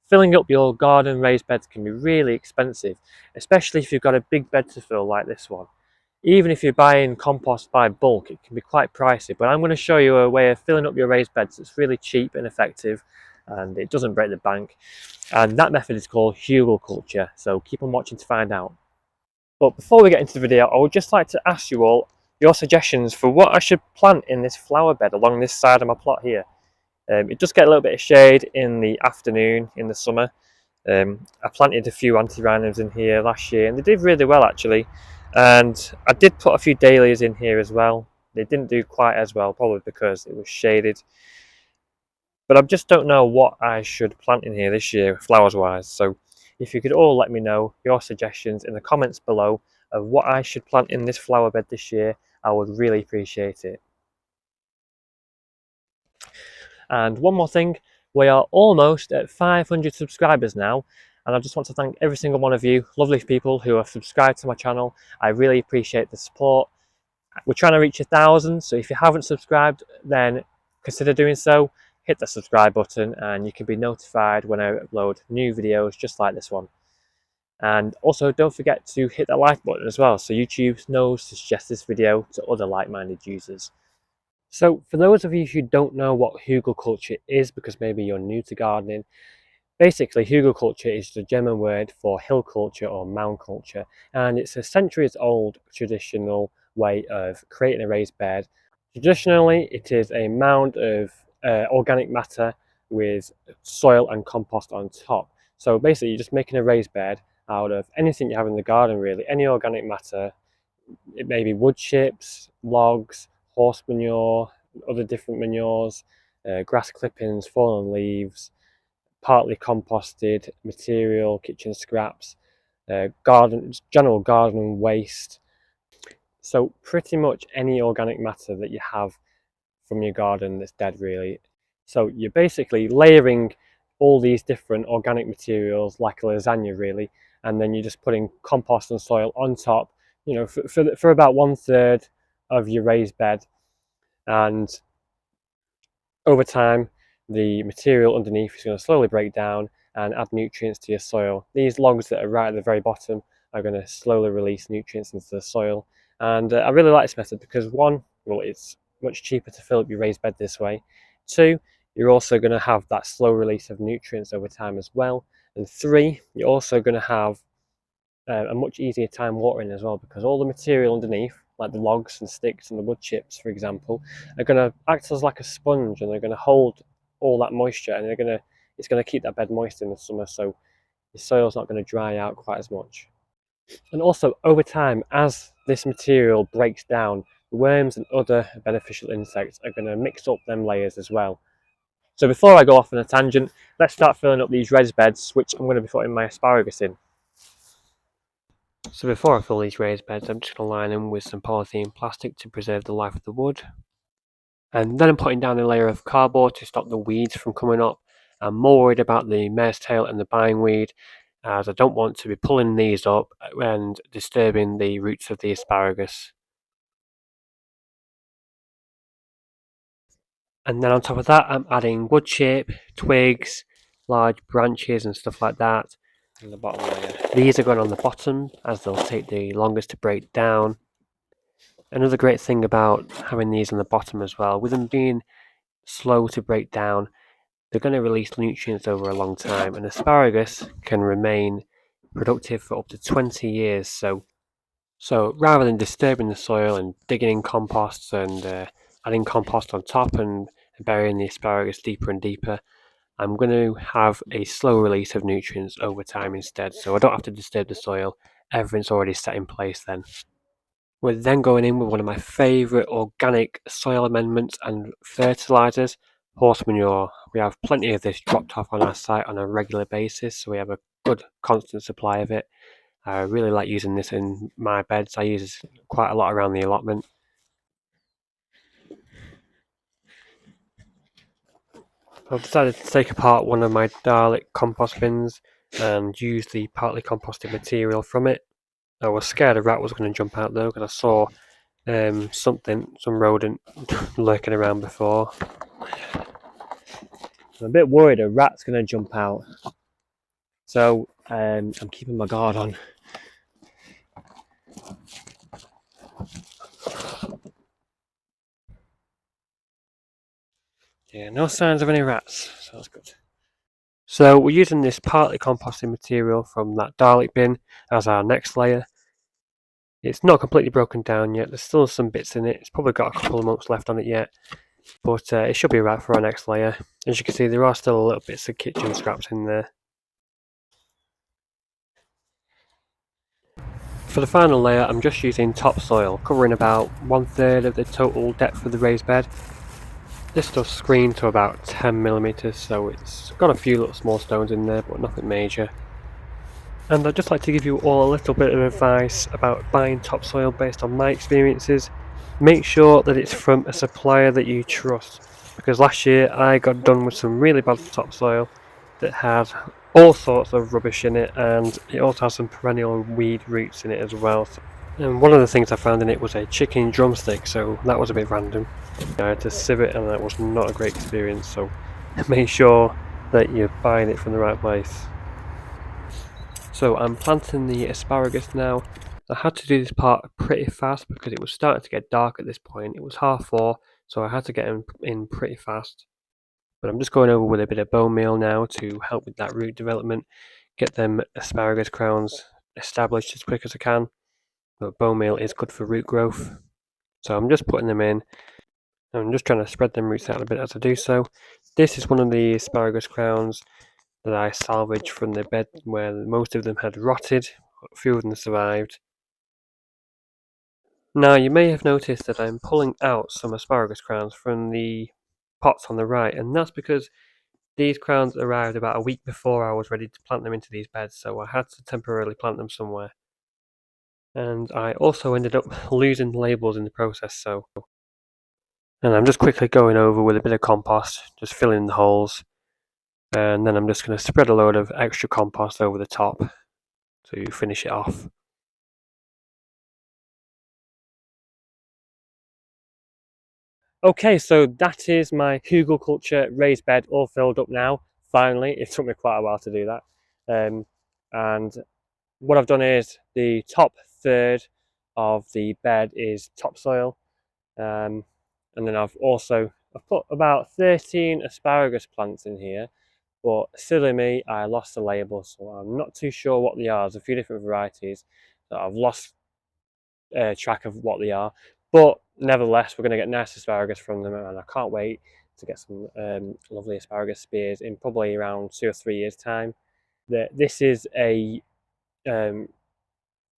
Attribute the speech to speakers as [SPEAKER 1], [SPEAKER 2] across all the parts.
[SPEAKER 1] filling up your garden raised beds can be really expensive, especially if you've got a big bed to fill like this one. Even if you're buying compost by bulk, it can be quite pricey, but I'm going to show you a way of filling up your raised beds that's really cheap and effective, and it doesn't break the bank. And that method is called hügelkultur, so keep on watching to find out. But before we get into the video, I would just like to ask you all your suggestions for what I should plant in this flower bed along this side of my plot here. It does get a little bit of shade in the afternoon in the summer. I planted a few antirrhinums in here last year and they did really well actually. And I did put a few dahlias in here as well. They didn't do quite as well, probably because it was shaded. But I just don't know what I should plant in here this year, flowers wise. So if you could all let me know your suggestions in the comments below of what I should plant in this flower bed this year, I would really appreciate it. And one more thing, we are almost at 500 subscribers now, and I just want to thank every single one of you lovely people who have subscribed to my channel. I really appreciate the support. We're trying to reach 1,000, so if you haven't subscribed, then consider doing so. Hit the subscribe button and you can be notified when I upload new videos just like this one. And also don't forget to hit the like button as well, so YouTube knows to suggest this video to other like-minded users. So for those of you who don't know what hügelkultur is, because maybe you're new to gardening, basically hügelkultur is the German word for hill culture or mound culture, and it's a centuries old traditional way of creating a raised bed. Traditionally it is a mound of organic matter with soil and compost on top. So basically you're just making a raised bed out of anything you have in the garden really, any organic matter. It may be wood chips, logs, horse manure, other different manures, grass clippings, fallen leaves, partly composted material, kitchen scraps, general garden waste. So pretty much any organic matter that you have from your garden that's dead really. So you're basically layering all these different organic materials like a lasagna really, and then you're just putting compost and soil on top, you know, for about 1/3 of your raised bed. And over time the material underneath is going to slowly break down and add nutrients to your soil. These logs that are right at the very bottom are going to slowly release nutrients into the soil. And I really like this method because one, well, it's much cheaper to fill up your raised bed this way. Two, you're also going to have that slow release of nutrients over time as well. And three, you're also going to have a much easier time watering as well, because all the material underneath, like the logs and sticks and the wood chips for example, are going to act as like a sponge, and they're going to hold all that moisture, and it's going to keep that bed moist in the summer, so the soil's not going to dry out quite as much. And also over time, as this material breaks down, worms and other beneficial insects are going to mix up them layers as well. So before I go off on a tangent, let's start filling up these raised beds, which I'm going to be putting my asparagus in. So before I fill these raised beds, I'm just going to line them with some polythene plastic to preserve the life of the wood. And then I'm putting down a layer of cardboard to stop the weeds from coming up. I'm more worried about the mare's tail and the bindweed, as I don't want to be pulling these up and disturbing the roots of the asparagus. And then on top of that, I'm adding wood chip, twigs, large branches and stuff like that in the bottom layer. These are going on the bottom as they'll take the longest to break down. Another great thing about having these on the bottom as well, with them being slow to break down, they're going to release nutrients over a long time, and asparagus can remain productive for up to 20 years. So rather than disturbing the soil and digging in composts and adding compost on top and burying the asparagus deeper and deeper, I'm going to have a slow release of nutrients over time instead, so I don't have to disturb the soil. Everything's already set in place then. We're then going in with one of my favourite organic soil amendments and fertilisers, horse manure. We have plenty of this dropped off on our site on a regular basis, so we have a good constant supply of it. I really like using this in my beds. I use quite a lot around the allotment. I've decided to take apart one of my Dalek compost bins and use the partly composted material from it. I was scared a rat was going to jump out though, because I saw some rodent lurking around before. I'm a bit worried a rat's going to jump out. So I'm keeping my guard on. Yeah, no signs of any rats, so that's good. So we're using this partly composting material from that garlic bin as our next layer. It's not completely broken down yet, there's still some bits in it, it's probably got a couple of months left on it yet, but it should be right for our next layer. As you can see, there are still a little bits of kitchen scraps in there. For the final layer, I'm just using topsoil, covering about 1/3 of the total depth of the raised bed. This stuff's screened to about 10mm, so it's got a few little small stones in there, but nothing major. And I'd just like to give you all a little bit of advice about buying topsoil based on my experiences. Make sure that it's from a supplier that you trust, because last year I got done with some really bad topsoil that had all sorts of rubbish in it, and it also has some perennial weed roots in it as well. And one of the things I found in it was a chicken drumstick, so that was a bit random. I had to sieve it, and that was not a great experience, so make sure that you're buying it from the right place. So I'm planting the asparagus now. I had to do this part pretty fast because it was starting to get dark at this point. It was 4:30, so I had to get in pretty fast. But I'm just going over with a bit of bone meal now to help with that root development, get them asparagus crowns established as quick as I can. But bone meal is good for root growth. So I'm just putting them in. I'm just trying to spread them roots out a bit as I do so. This is one of the asparagus crowns that I salvaged from the bed where most of them had rotted, but a few of them survived. Now you may have noticed that I'm pulling out some asparagus crowns from the pots on the right, and that's because these crowns arrived about a week before I was ready to plant them into these beds, so I had to temporarily plant them somewhere. And I also ended up losing labels in the process, so. And I'm just quickly going over with a bit of compost, just filling the holes, and then I'm just going to spread a load of extra compost over the top to finish it off. Okay, so that is my hügelkultur raised bed all filled up now. Finally, it took me quite a while to do that. And what I've done is the top third of the bed is topsoil. And then I've put about 13 asparagus plants in here. But silly me, I lost the label, so I'm not too sure what they are. There's a few different varieties that I've lost track of what they are. But nevertheless, we're going to get nice asparagus from them, and I can't wait to get some lovely asparagus spears in probably around 2 or 3 years' time. This is a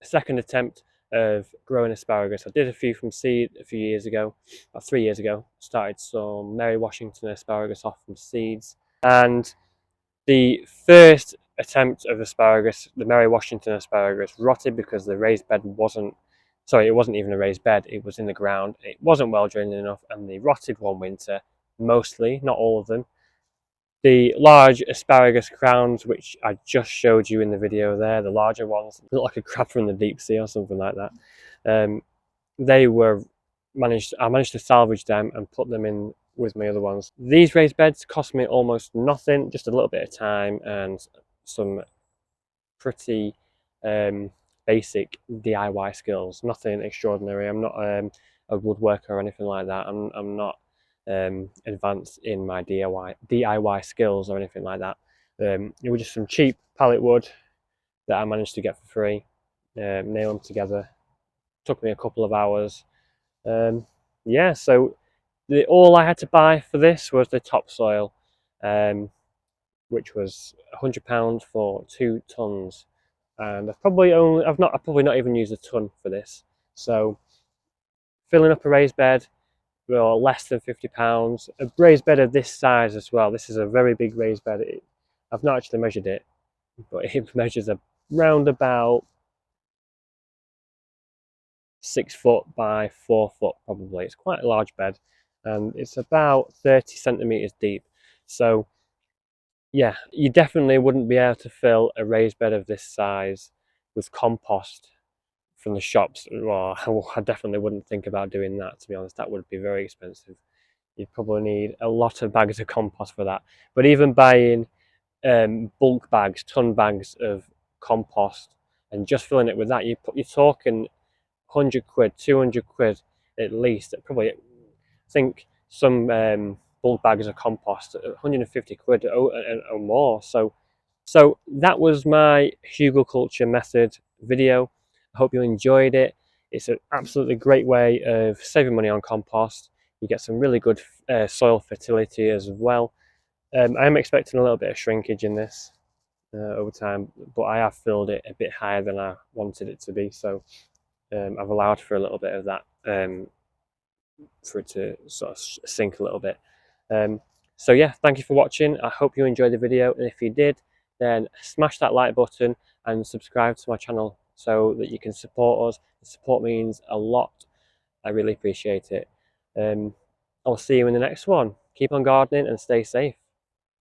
[SPEAKER 1] second attempt of growing asparagus. I did a few from seed a few years ago, about 3 years ago. Started some Mary Washington asparagus off from seeds, and the first attempt of asparagus, the Mary Washington asparagus, rotted because the raised bed wasn't. Sorry, it wasn't even a raised bed, it was in the ground. It wasn't well drained enough, and they rotted one winter, mostly, not all of them. The large asparagus crowns, which I just showed you in the video there, the larger ones, look like a crab from the deep sea or something like that. They were I managed to salvage them and put them in with my other ones. These raised beds cost me almost nothing, just a little bit of time and some pretty basic DIY skills. Nothing extraordinary. I'm not a woodworker or anything like that. I'm not advanced in my DIY skills or anything like that. It was just some cheap pallet wood that I managed to get for free. Nail them together. Took me a couple of hours. Yeah, so all I had to buy for this was the topsoil, which was £100 for 2 tons. And I've probably not even used a ton for this. So filling up a raised bed, well, less than £50. A raised bed of this size as well. This is a very big raised bed. I've not actually measured it, but it measures around about 6 foot by 4 foot probably. It's quite a large bed, and it's about 30 centimeters deep. So yeah, you definitely wouldn't be able to fill a raised bed of this size with compost from the shops. Well, I definitely wouldn't think about doing that, to be honest. That would be very expensive. You'd probably need a lot of bags of compost for that. But even buying bulk bags, ton bags of compost, and just filling it with that, you're talking 100 quid, 200 quid at least. Probably, I think some bulk bags of compost at 150 quid or more. So that was my hügelkultur method video. I hope you enjoyed it. It's an absolutely great way of saving money on compost. You get some really good soil fertility as well. I am expecting a little bit of shrinkage in this over time, but I have filled it a bit higher than I wanted it to be, so I've allowed for a little bit of that for it to sort of sink a little bit. So yeah, thank you for watching. I hope you enjoyed the video, and if you did, then smash that like button and subscribe to my channel so that you can support us. The support means a lot. I really appreciate it. I'll see you in the next one. Keep on gardening and stay safe.